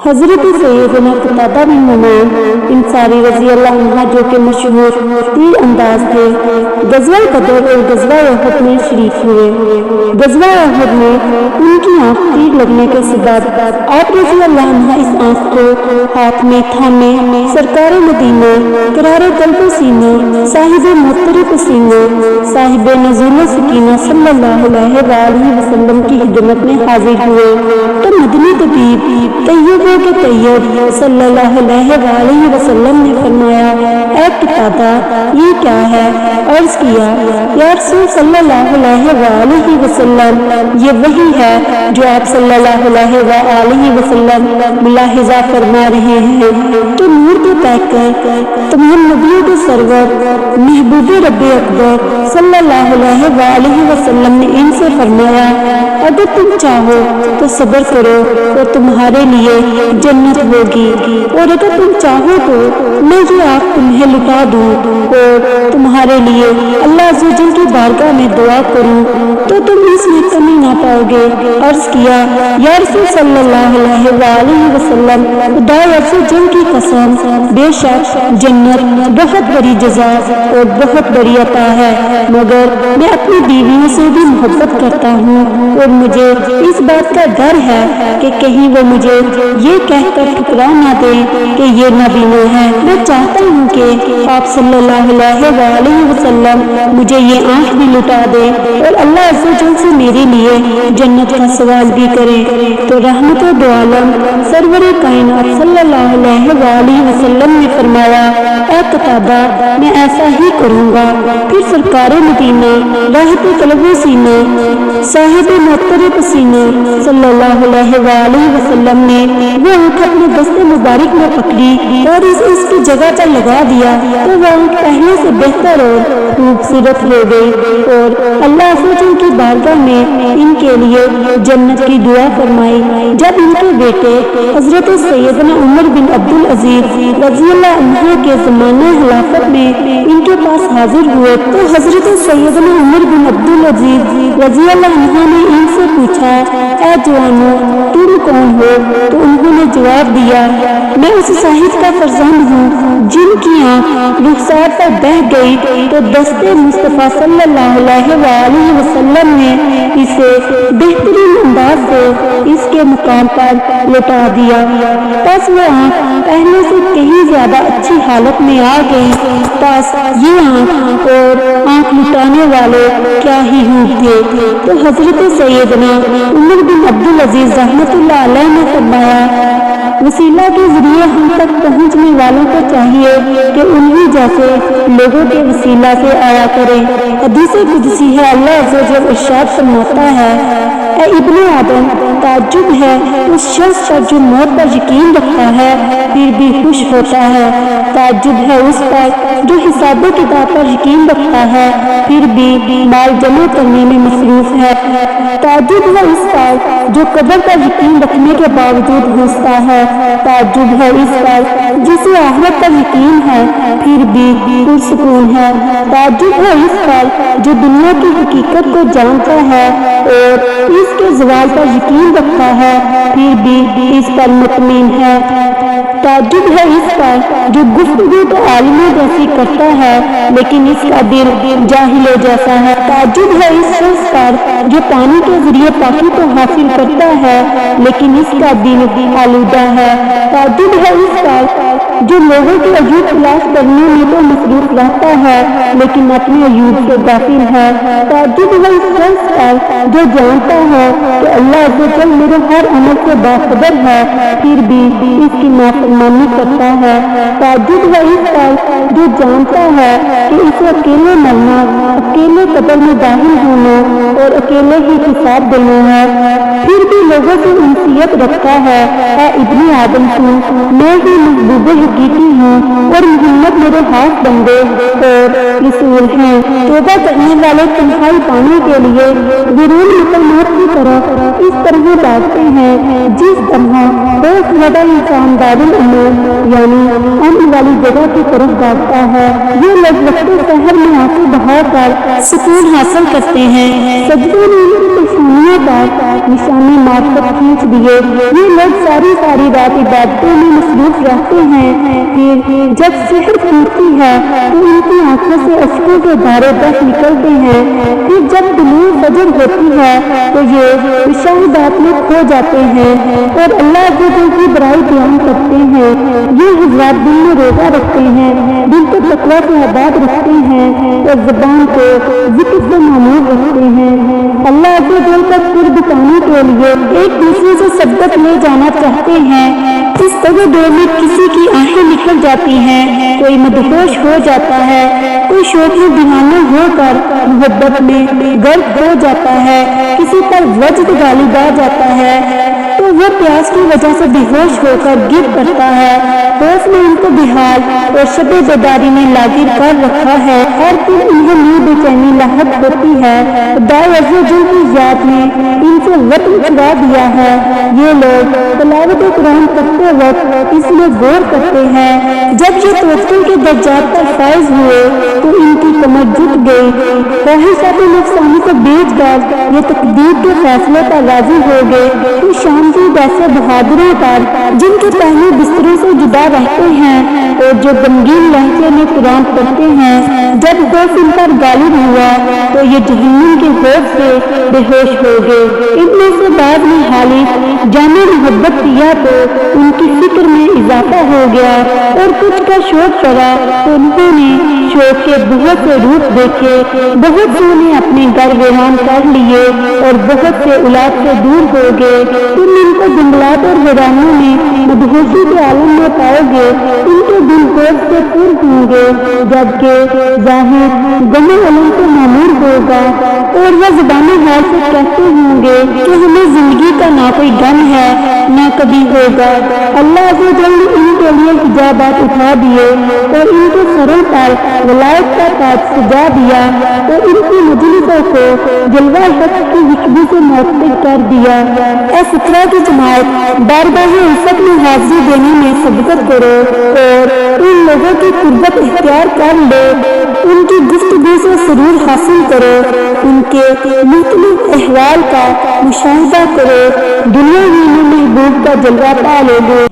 حضرت سیدنا قتادہ بن نعمان انصاری رضی اللہ عنہ جو کہ مشہور تیر انداز تھے، غزوہ بدر اور غزوہ احد میں شریک ہوئے۔ غزوہ احد میں ان کی آنکھ تیر لگنے کے سبب آپ رضی اللہ عنہ اس آنکھ کو ہاتھ میں تھامے سرکار مدینہ قرار قلب و سینہ صاحب محترم سینہ صاحب نزول و سکینہ صلی اللہ علیہ وآلہ وسلم کی خدمت میں حاضر ہوئے تو مدنی طبیب طیب کے طیب صلی اللہ علیہ وآلہ وسلم نے فرمایا، اے قتادہ یہ کیا ہے؟ عرض کیا، یا رسول صلی اللہ علیہ وآلہ وسلم یہ وہی ہے جو آپ صلی اللہ علیہ وآلہ وسلم ملاحظہ فرما رہے ہیں۔ تو نور کے پیکر تمام نبیوں کے سرور محبوب رب اکبر صلی اللہ علیہ وآلہ وسلم نے ان سے فرمایا، اگر تم چاہو تو صبر کرو اور تمہارے لیے جنت ہوگی، اور اگر تم چاہو تو میں یہ آنکھ تمہیں لٹا دوں اور تمہارے لیے اللہ عز و جل کی بارگاہ میں دعا کروں تو تم اس میں کمی نہ پاؤ گے۔ عرض کیا، یا رسول صلی اللہ علیہ وآلہ وسلم خدا عز و جل کی قسم، بے شک جنت بہت بڑی جزا اور بہت بڑی عطا ہے، مگر میں اپنی بیویوں سے بھی محبت کرتا ہوں اور مجھے اس بات کا ڈر ہے کہ کہیں وہ مجھے یہ کہہ کر ٹھکرا نہ دے کہ یہ نابینا ہے۔ میں چاہتا ہوں کہ آپ صلی اللہ علیہ وآلہ وسلم مجھے یہ آنکھ بھی لٹا دے اور اللہ عز و جل سے میرے لیے جنت کا سوال بھی کرے۔ تو رحمت و دو عالم سرور کائنات صلی اللہ علیہ وآلہ وسلم نے فرمایا، اے قتادہ میں ایسا ہی کروں گا۔ پھر سرکار مدینہ راحت قلب و سینہ صاحب محترم سینہ صلی اللہ علیہ وآلہ وسلم نے وہ آنکھ اپنے دست مبارک میں پکڑی اور اس کی جگہ پر لگا دیا تو وہ آنکھ پہلے سے بہتر اور خوبصورت ہو گئی، اور اللہ عز و جل کی بارگاہ میں ان کے لیے جنت کی دعا فرمائی۔ جب ان کے بیٹے حضرت سیدنا عمر بن عبدالعزیز رضی اللہ عنہ کے زمانہ خلافت میں ان کے پاس حاضر ہوئے تو حضرت سیدنا عمر بن عبدالعزیز رضی اللہ عنہ نے ان سے پوچھا، اے جوانو تم کون ہو؟ تو انہوں نے جواب دیا، میں اس صاحب کا فرزند ہوں جن کی آنکھ رخسار پر بہہ گئی تو دست مصطفیٰ صلی اللہ علیہ وآلہ وسلم نے اسے بہترین انداز سے اس کے مقام پر لٹا دیا، بس وہ آنکھ پہلے سے کہیں زیادہ اچھی حالت میں آ گئی۔ بس یہ آنکھ اور آنکھ لٹانے والے کیا ہی ہوتے۔ تو حضرت سیدنا عمر بن عبدالعزیز رحمۃ اللہ علیہ نے فرمایا، وسیلہ کے ذریعے ہم تک پہنچنے والوں کو چاہیے کہ انہی جیسے لوگوں کے وسیلہ سے آیا کرے۔ حدیث قدسی ہے، اللہ عز و جل ارشاد فرماتا ہے، اے ابن آدم تعجب ہے اس شخص پر جو موت پر یقین رکھتا ہے پھر بھی خوش ہوتا ہے، تعجب ہے اس پر جو حساب و کتاب پر یقین رکھتا ہے پھر بھی مال جمع کرنے میں مصروف ہے، تعجب ہے اس پر جو قبر پر یقین رکھنے کے باوجود ہنستا ہے، تعجب ہے اس پر جسے آخرت پر یقین ہے پھر بھی پرسکون ہے، تعجب ہے اس پر جو دنیا کی حقیقت کو جانتا ہے اور اس کے زوال پر یقین رکھتا ہے پھر بھی اس پر مطمئن ہے، تعجب ہے اس پر جو گفتگو تو عالموں جیسی کرتا ہے لیکن اس کا دل جاہلوں جیسا ہے، تعجب ہے اس شخص پر جو پانی کے ذریعے پاکی کو حاصل کرتا ہے لیکن اس کا دل آلودہ ہے، تعجب ہے اس پر جو لوگوں کے عیوب تلاش کرنے میں تو مصروف رہتا ہے لیکن اپنے عیوب سے غافل ہے، تعجب ہے اس شخص پر جو جانتا ہے کہ اللہ عز و جل میرے ہر عمل سے باخبر ہے پھر بھی اس کی نافرمانی کرتا ہے، تعجب ہے اس پر جو جانتا ہے کہ اسے اکیلے مرنا، اکیلے قبر میں داخل ہونا اور اکیلے ہی حساب دینا ہے پھر بھی لوگوں سے انسیت رکھتا ہے، اے ابن آدم سن میں ہی محبوب حقیقی ہوں اور محمد میرے ہاتھ بندے اور رسول ہیں، توبہ کرنے والے تنہائی پانے کے لیے ضرور مسلمات کی طرح اس طرح بانٹتے ہیں جس طرح بہت زیادہ انسان دارالعمل یعنی امن والی جگہ کی طرف بانٹتا ہے، یہ لوگ وقت سحر میں آنسو بہا کر سکون حاصل کرتے ہیں، سجدوں میں ان کی پیشانیوں پر نشانی مار نماز تک کھینچ دیے۔ یہ لوگ ساری رات عبادتوں میں مصروف رہتے ہیں، پھر جب سحر پھوٹتی ہے تو ان کی آنکھوں سے اشکوں کے دھارے بہہ نکلتے ہیں، پھر جب طلوع فجر ہوتی ہے تو یہ مشاہدات میں کھو جاتے ہیں اور اللہ کی برائی بیان کرتے ہیں۔ یہ حضرات دل میں روزہ رکھتے ہیں، دل کو تقویٰ سے آباد رکھتے ہیں اور زبان کو ذکر سے معمور رکھتے ہیں۔ اللہ کا قرب پانے کے لیے ایک دوسرے سے سبقت لے جانا چاہتے ہیں۔ اس طرح دور میں کسی کی آنکھیں نکل جاتی ہیں، کوئی مدہوش ہو جاتا ہے، کوئی شوق میں دیوانہ ہو کر محبت میں غرق ہو جاتا ہے، کسی پر وجد غالب آ جاتا ہے تو وہ پیاس کی وجہ سے بے ہوش ہو کر گر پڑتا ہے۔ خوف نے ان کو بحال اور شب بیداری میں لاغر کر رکھا ہے، ہر دن انہیں نیند بے چینی لاحق ہوتی ہے۔ خدا عز و جل کی ذات نے ان سے وطن چھڑا دیا ہے۔ یہ لوگ تلاوت قرآن کرتے وقت اس میں غور کرتے ہیں۔ جب یہ توکل کے درجات پر فائز ہوئے تو ان کی کمر جھک گئی، خواہشات نفسانی کو بیچ کر یہ تقدیر کے فیصلے پر راضی ہو گئے کہ شام کی ایسے بہادروں پر جن کے پہلے بستروں سے جدا رہتے ہیں اور جو غمگین لہجے میں قرآن پڑھتے ہیں، جب خوف ان پر غالب ہوا تو یہ جہنم کے خوف سے بے ہوش ہو گئے۔ ان میں سے بعض نے حالف جامع محبت کیا تو ان کی فکر میں اضافہ ہو گیا اور کچھ کا شوق پڑا تو انہوں نے شوق کے بہت سے روپ دیکھے، بہت سے نے اپنے گھر ویران کر لیے اور بہت سے اولاد سے دور ہو گئے۔ تم ان کو جنگلات اور ویرانوں میں مدہوشی کے عالم میں پاؤ گے، ان کے دل خوف سے پر ہوں گے، جبکہ ظاہر غم علم سے معمور ہوگا اور وہ زبان حال سے کہتے ہوں گے کہ ہمیں زندگی کا نہ کوئی غم ہے نہ کبھی ہوگا۔ اللہ عز و جل نے ان کے لیے حجابات اٹھا دیے اور ان کے سروں پر ولایت کا تاج سجا دیا اور ان کی مجلسوں کو جلوہ حق کی خوشبو سے معطر کر دیا۔ اے فقراء کی جماعت، بارگاہ الفت میں حاضری دینے میں سبقت کرو اور ان لوگوں کی قربت اختیار کر لو، ان کی گفتگو سے سرور حاصل کرو، ان کے مختلف احوال کا مشاہدہ کرو، دنیا ہی میں محبوب کا جلوہ پا لو گے۔